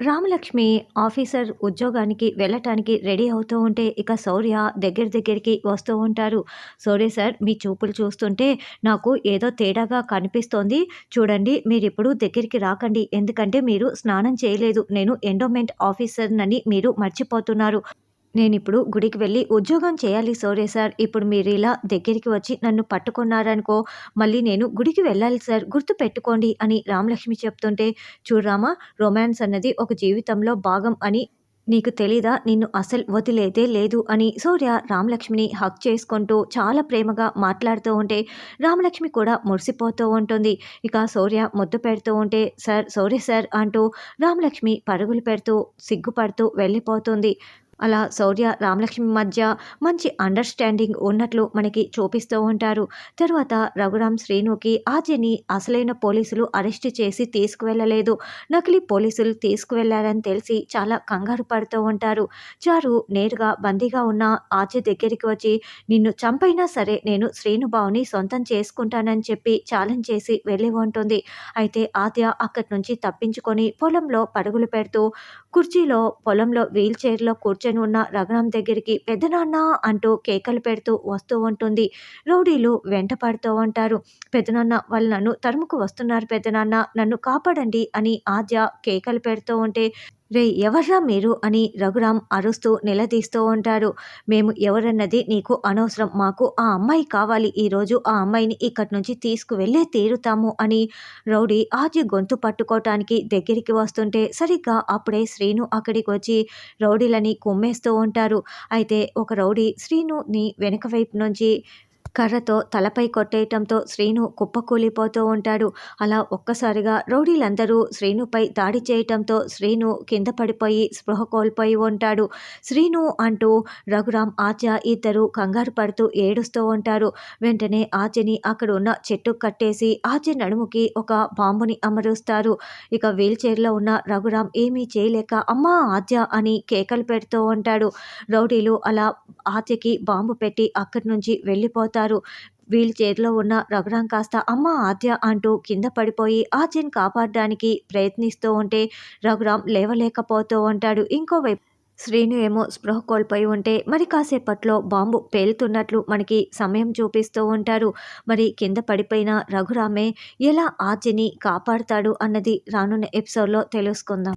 Ramalakshmi officer ఉద్యోగానికి వెళ్ళటానికి ready అవుతూ ఉంటే ఇక శౌర్య దగ్గరికి వస్తూ ఉంటారు. "శౌర్య సార్, మీ చూపులు చూస్తుంటే నాకు ఏదో తేడాగా కనిపిస్తోంది. చూడండి, మీరిప్పుడు దగ్గరికి రాకండి. ఎందుకంటే మీరు స్నానం చేయలేదు. నేను ఎండోమెంట్ ఆఫీసర్‌నని మీరు మర్చిపోతున్నారు. నేనిప్పుడు గుడికి వెళ్ళి ఉద్యోగం చేయాలి శౌర్య సార్. ఇప్పుడు మీరిలా దగ్గరికి వచ్చి నన్ను పట్టుకున్నారనుకో, మళ్ళీ నేను గుడికి వెళ్ళాలి సార్. గుర్తుపెట్టుకోండి" అని రామలక్ష్మి చెప్తుంటే, "చూడు రామా, రొమాన్స్ అన్నది ఒక జీవితంలో భాగం అని నీకు తెలీదా? నిన్ను అసలు వదిలేదే లేదు" అని శౌర్య రామలక్ష్మిని హగ్ చేసుకుంటూ చాలా ప్రేమగా మాట్లాడుతూ ఉంటే, రామలక్ష్మి కూడా మురిసిపోతూ ఉంటుంది. ఇక శౌర్య ముద్దు పెడుతూ ఉంటే, "సార్, శౌర్య సార్" అంటూ రామలక్ష్మి పరుగులు పెడుతూ సిగ్గుపడుతూ వెళ్ళిపోతుంది. అలా శౌర్య, రామలక్ష్మి మధ్య మంచి అండర్‌స్టాండింగ్ ఉన్నట్లు మనకి చూపిస్తూ ఉంటారు. తరువాత రఘురామ్, శ్రీనుకి ఆద్యని అసలైన పోలీసులు అరెస్ట్ చేసి తీసుకువెళ్ళలేదు. నకిలీ పోలీసులు తీసుకువెళ్లారని తెలిసి చాలా కంగారు పడుతూ ఉంటారు. చారు నేరుగా బందీగా ఉన్న ఆద్య దగ్గరికి వచ్చి, "నిన్ను చంపైనా సరే నేను శ్రీను బావని సొంతం చేసుకుంటానని" చెప్పి ఛాలెంజ్ చేసి వెళ్ళి ఉంటుంది. అయితే ఆద్య అక్కడి నుంచి తప్పించుకొని పొలంలో పరుగులు పెడుతూ కుర్చీలో పొలంలో వీల్ చైర్‌లో కూర్చొని ఉన్న రఘురామ్ దగ్గరికి "పెద్దనాన్న" అంటూ కేకలు పెడుతూ వస్తూ ఉంటుంది. రౌడీలు వెంట పడుతూ ఉంటారు. "పెద్దనాన్న, వాళ్ళు నన్ను తరుముకు వస్తున్నారు పెద్దనాన్న, నన్ను కాపాడండి" అని ఆద్య కేకలు పెడుతూ ఉంటే, "రేయ్, ఎవర్రా మీరు" అని రఘురామ్ అరుస్తూ నిలదీస్తూ ఉంటారు. "మేము ఎవరన్నది నీకు అనవసరం. మాకు ఆ అమ్మాయి కావాలి. ఈరోజు ఆ అమ్మాయిని ఇక్కడి నుంచి తీసుకువెళ్ళే తీరుతాము" అని రౌడీ ఆద్య గొంతు పట్టుకోవటానికి దగ్గరికి వస్తుంటే, సరిగ్గా అప్పుడే శ్రీను అక్కడికి వచ్చి రౌడీలని కుమ్మేస్తూ ఉంటారు. అయితే ఒక రౌడీ శ్రీనుని వెనక వైపు నుంచి కర్రతో తలపై కొట్టేయటంతో శ్రీను కుప్పకూలిపోతూ ఉంటాడు. అలా ఒక్కసారిగా రౌడీలందరూ శ్రీనుపై దాడి చేయటంతో శ్రీను కింద పడిపోయి స్పృహ కోల్పోయి ఉంటాడు. "శ్రీను" అంటూ రఘురామ్, ఆద్య ఇద్దరు కంగారు పడుతూ ఏడుస్తూ ఉంటారు. వెంటనే ఆద్యని అక్కడ ఉన్న చెట్టుకు కట్టేసి ఆద్య నడుముకి ఒక బాంబుని అమరుస్తారు. ఇక వీల్ చైర్‌లో ఉన్న రఘురామ్ ఏమీ చేయలేక "అమ్మా ఆద్య" అని కేకలు పెడుతూ ఉంటాడు. రౌడీలు అలా ఆద్యకి బాంబు పెట్టి అక్కడి నుంచి వెళ్ళిపోతారు. వీల్ చైర్‌లో ఉన్న రఘురామ్ కాస్త "అమ్మా ఆద్య" అంటూ కింద పడిపోయి ఆద్యని కాపాడడానికి ప్రయత్నిస్తూ ఉంటే రఘురామ్ లేవలేకపోతూ ఉంటాడు. ఇంకోవైపు శ్రీను ఏమో స్పృహ కోల్పోయి ఉంటే మరి కాసేపట్లో బాంబు పేలుతున్నట్లు మనకి సమయం చూపిస్తూ ఉంటారు. మరి కింద పడిపోయిన రఘురామే ఎలా ఆద్యని కాపాడుతాడు అన్నది రానున్న ఎపిసోడ్‌లో తెలుసుకుందాం.